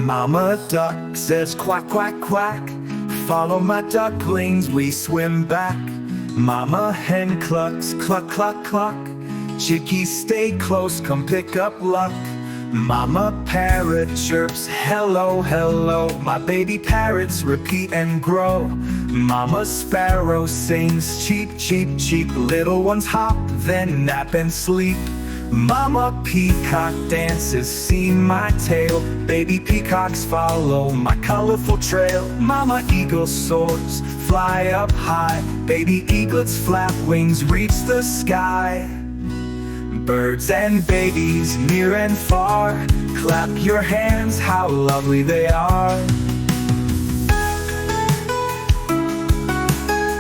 Mama duck says quack, quack, quack. Follow my ducklings, we swim back. Mama hen clucks, cluck, cluck, cluck. Chickies stay close, come pick up luck. Mama parrot chirps, hello, hello. My baby parrots repeat and grow. Mama sparrow sings, cheep, cheep, cheep. Little ones hop, then nap and sleep. Mama peacock dances, see my tail. Baby peacocks follow my colorful trail. Mama eagle soars, fly up high. Baby eaglets flap wings, reach the sky. Birds and babies, near and far, clap your hands, how lovely they are.